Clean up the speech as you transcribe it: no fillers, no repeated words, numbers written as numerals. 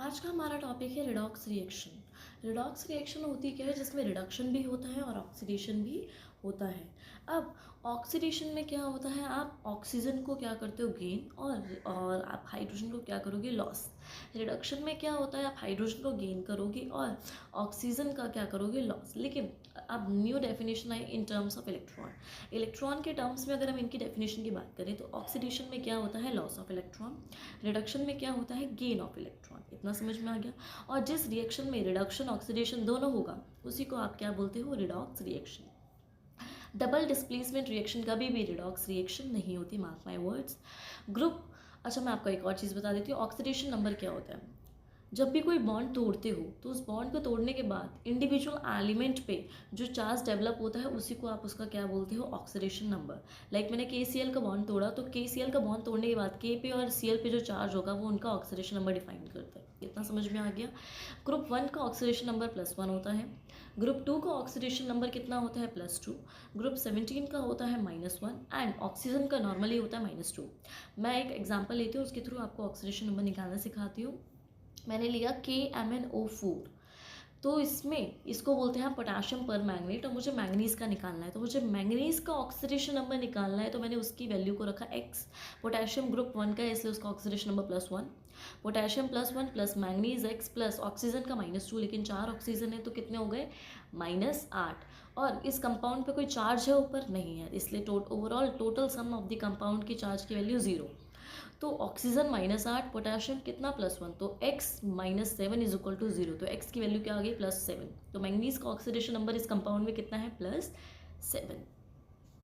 आज का हमारा टॉपिक है रिडॉक्स रिएक्शन। रिडॉक्स रिएक्शन होती क्या है, जिसमें रिडक्शन भी होता है और ऑक्सीडेशन भी होता है। अब ऑक्सीडेशन में क्या होता है, आप ऑक्सीजन को क्या करते हो, गेन, और आप हाइड्रोजन को क्या करोगे, लॉस। रिडक्शन में क्या होता है, आप हाइड्रोजन को गेन करोगे और ऑक्सीजन का क्या करोगे, लॉस। लेकिन अब new definition I in terms of electron. Electron के टर्म्स में अगर हम इनकी डेफिनेशन की बात करें तो ऑक्सीडेशन में क्या होता है, लॉस ऑफ इलेक्ट्रॉन। रिडक्शन में क्या होता है, गेन ऑफ इलेक्ट्रॉन। इतना समझ में आ गया। और जिस रिएक्शन में रिडक्शन ऑक्सीडेशन दोनों होगा उसी को आप क्या बोलते हो, redox reaction. Double displacement reaction कभी भी रिडॉक्स रिएक्शन नहीं होती, मार्क माय वर्ड्स। ग्रुप, अच्छा मैं आपको एक और चीज़ बता देती हूँ, ऑक्सीडेशन नंबर क्या होता है। जब भी कोई बॉन्ड तोड़ते हो तो उस बॉन्ड को तोड़ने के बाद इंडिविजुअल एलिमेंट पे जो चार्ज डेवलप होता है उसी को आप उसका क्या बोलते हो, ऑक्सीडेशन नंबर। लाइक मैंने KCl का बॉन्ड तोड़ा तो KCl का बॉन्ड तोड़ने के बाद K पे और Cl पे जो चार्ज होगा वो उनका ऑक्सीडेशन नंबर डिफाइन करता है। इतना समझ में आ गया। ग्रुप 1 का ऑक्सीडेशन नंबर +1 होता है। ग्रुप 2 का ऑक्सीडेशन नंबर कितना होता है, +2। ग्रुप 17 का होता है -1 एंड ऑक्सीजन का नॉर्मली होता है -2। मैं एक एग्जाम्पल लेती हूँ, उसके थ्रू आपको ऑक्सीडेशन नंबर निकालना सिखाती हूँ। मैंने लिया KMnO4, तो इसमें इसको बोलते हैं पोटेशियम पर मैंगनेट और मुझे मैंगनीज का निकालना है। तो मुझे मैंगनीज का ऑक्सीडेशन नंबर निकालना है तो मैंने उसकी वैल्यू को रखा x। पोटेशियम ग्रुप 1 का है इसलिए उसका oxidation number +1। Potassium +1 plus manganese x plus oxygen का -2, लेकिन 4 ऑक्सीजन है तो कितने हो गए, -8। और इस कंपाउंड पे कोई चार्ज है ऊपर, नहीं है, इसलिए overall total sum of the compound की चार्ज की वैल्यू 0। तो ऑक्सीजन -8, पोटेशियम कितना +1, तो x -7 इज इक्वल टू 0। तो x की वैल्यू क्या आ गई, +7। तो मैंगनीज का ऑक्सीडेशन नंबर इस कंपाउंड में कितना है, +7।